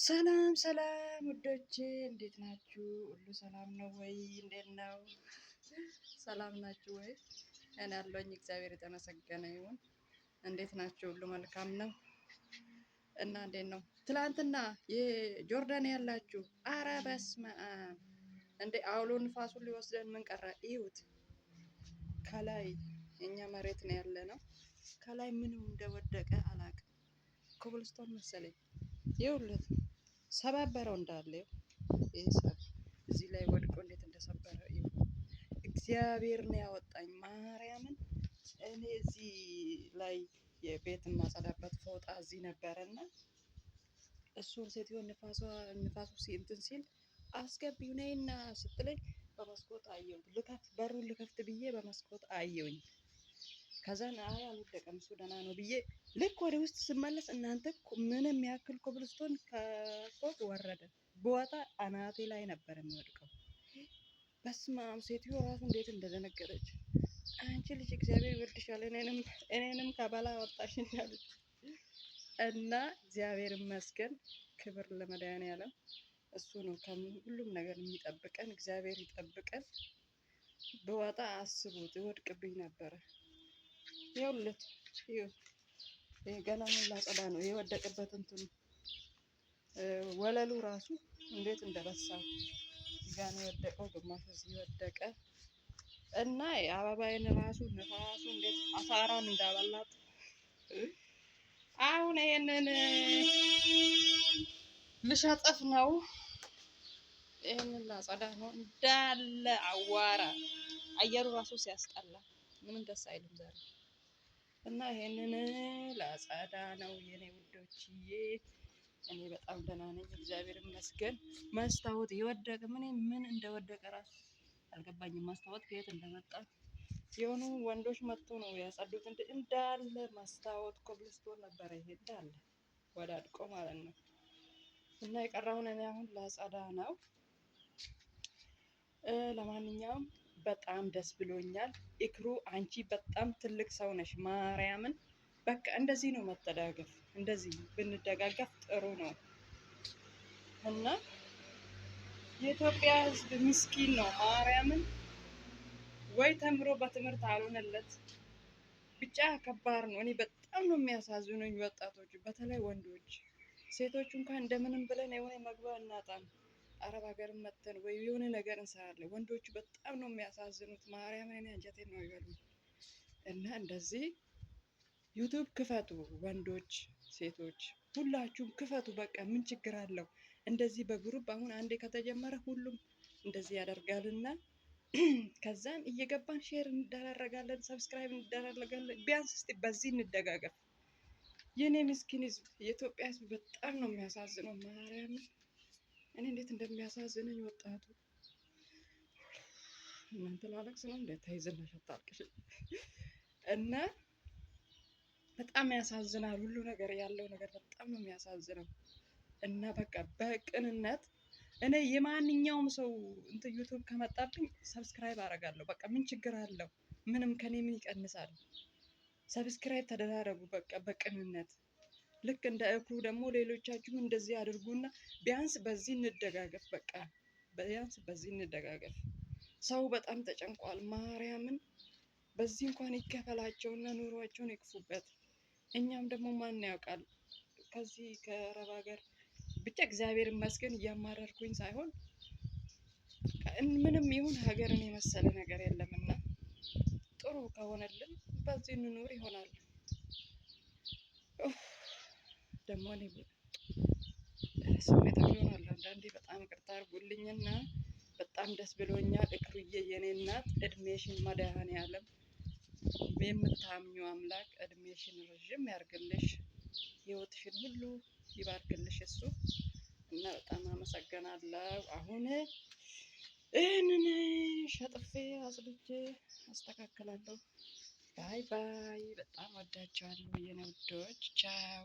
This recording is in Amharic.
ሰላም ሰላም ውዶቼ እንዴት ናችሁ? ሁሉ ሰላም ነው ወይ? እንዴት ነው? ሰላም ናችሁ ወይ? እኔ ያለሁኝ እግዚአብሔር የተመሰገነ ይሁን። እንዴት ናችሁ? ሁሉ መልካም ነው እና እንዴት ነው? ትላንትና የጆርዳን ያላችሁ አረ በስመ አብ እንዴ! አውሎ ንፋሱን ሊወስደን ምን ቀረ? እዩት። ከላይ እኛ መሬት ነው ያለ ነው። ከላይ ምን እንደወደቀ አላውቅም። ኮብልስቶን መሰለኝ። ይኸውልህ ሰባበረው እንዳለ ይሄ ሰብ እዚህ ላይ ወድቆ እንዴት እንደሰበረ እግዚአብሔር ነው ያወጣኝ። ማርያምን እኔ እዚህ ላይ የቤት የማጸዳበት ፎጣ እዚህ ነበረና እሱን ሴትዮ ንፋሱ እንትን ሲል አስገቢው ነይና ስትለኝ በመስኮት አየሁት። ልከፍት በሩን ልከፍት ብዬ በመስኮት አየሁኝ። ከዛን አይ አልወደቀም እሱ ደህና ነው ብዬ ልክ ወደ ውስጥ ስመለስ እናንተ ምንም ያክል ኮብልስቶን ከፎቅ ወረደ። በወጣ አናቴ ላይ ነበር የሚወድቀው። በስመ አብ! ሴትዮ ራሱ እንዴት እንደደነገጠች። አንቺ ልጅ እግዚአብሔር ይወድሻል፣ እኔንም ከበላ ወጣሽኝ አለች። እና እግዚአብሔር ይመስገን፣ ክብር ለመድኃኒዓለም። እሱ ነው ከሁሉም ነገር የሚጠብቀን። እግዚአብሔር ይጠብቀን። በወጣ አስቡት ይወድቅብኝ ነበረ። ይኸውልህ ገና ምን ላጸዳ ነው የወደቀበት እንትኑ ወለሉ ራሱ እንዴት እንደበሳው ጋር ነው የወደቀው። ግማሹ እዚህ ወደቀ እና የአበባዬን ራሱ ንፋሱ እንዴት አሳራን እንዳበላት። አሁን ይሄንን ልሸጥፍ ነው። ይሄንን ላጸዳ ነው። እንዳለ አዋራ አየሩ ራሱ ሲያስጠላ ምንም ደስ አይልም ዛሬ። እና ይሄንን ላጸዳ ነው የኔ ውዶችዬ። እኔ በጣም ደህና ነኝ እግዚአብሔር ይመስገን። መስታወት የወደቀ ምን እንደወደቀ ራሱ አልገባኝም። መስታወት ከየት እንደመጣ የሆኑ ወንዶች መጥቶ ነው ያጸዱት። እንዳለ መስታወት ኮብልስቶን ነበረ ይሄ እንዳለ ወዳድቆ ማለት ነው። እና የቀረውን እኔ አሁን ላጸዳ ነው። ለማንኛውም በጣም ደስ ብሎኛል። ኢክሩ አንቺ በጣም ትልቅ ሰው ነሽ። ማርያምን በቃ እንደዚህ ነው መተዳገፍ። እንደዚህ ብንደጋገፍ ጥሩ ነው። እና የኢትዮጵያ ሕዝብ ምስኪን ነው። ማርያምን ወይ ተምሮ በትምህርት አልሆነለት ብቻ ከባድ ነው። እኔ በጣም ነው የሚያሳዝኑኝ ወጣቶች፣ በተለይ ወንዶች። ሴቶቹ እንኳን እንደምንም ብለን የሆነ መግቢያ እናጣም አረብ ሀገር መተን ወይ የሆነ ነገር እንሰራለን። ወንዶቹ በጣም ነው የሚያሳዝኑት። ማርያምን እኔ አንጀቴን ነው ይበሉኝ። እና እንደዚህ ዩቱብ ክፈቱ፣ ወንዶች ሴቶች ሁላችሁም ክፈቱ። በቃ ምን ችግር አለው? እንደዚህ በግሩፕ አሁን አንዴ ከተጀመረ ሁሉም እንደዚህ ያደርጋልና ከዛን እየገባን ሼር እንደራረጋለን፣ ሰብስክራይብ እንደራረጋለን። ቢያንስ እስቲ በዚህ እንደጋገፍ። የኔ ምስኪን ህዝብ፣ የኢትዮጵያ ህዝብ በጣም ነው የሚያሳዝነው። ማርያምን እኔ እንዴት እንደሚያሳዝነኝ ወጣቱ። እናንተ ላለቅስ ነው እንዴት ተይዘልሽ አታልቅሽ። እና በጣም ያሳዝናል። ሁሉ ነገር ያለው ነገር በጣም ነው የሚያሳዝነው። እና በቃ በቅንነት እኔ የማንኛውም ሰው እንትን ዩቱብ ከመጣብኝ ሰብስክራይብ አደርጋለሁ። በቃ ምን ችግር አለው? ምንም ከኔ ምን ይቀንሳል? ሰብስክራይብ ተደራረጉ በቃ በቅንነት። ልክ እንደ እክሩ ደግሞ ሌሎቻችሁም እንደዚህ አድርጉና ቢያንስ በዚህ እንደጋገፍ። በቃ ቢያንስ በዚህ እንደጋገፍ። ሰው በጣም ተጨንቋል። ማርያምን በዚህ እንኳን ይከፈላቸውና ኑሯቸውን ይክፉበት። እኛም ደግሞ ማን ያውቃል ከዚህ ከአረብ ሀገር ብቻ እግዚአብሔር ይመስገን እያማረርኩኝ ሳይሆን ምንም ይሁን ሀገርን የመሰለ ነገር የለምና ጥሩ ከሆነልን በዚህ እንኑር ይሆናል። ደግሞ እኔ ስሜታዊ እሆናለሁ አንዳንዴ። በጣም ይቅርታ አድርጉልኝና በጣም ደስ ብሎኛል። እክሩዬ የኔ እናት እድሜሽን መድኃኒዓለም የምታምኚው አምላክ እድሜሽን ረዥም ያርግልሽ፣ ህይወትሽን ሁሉ ይባርክልሽ እሱ እና በጣም አመሰግናለሁ። አሁን ይህንን ሸጥፌ አጽድቼ አስተካክላለሁ። ባይ ባይ። በጣም ወዳቸዋለሁ የኔ ውዶች። ቻው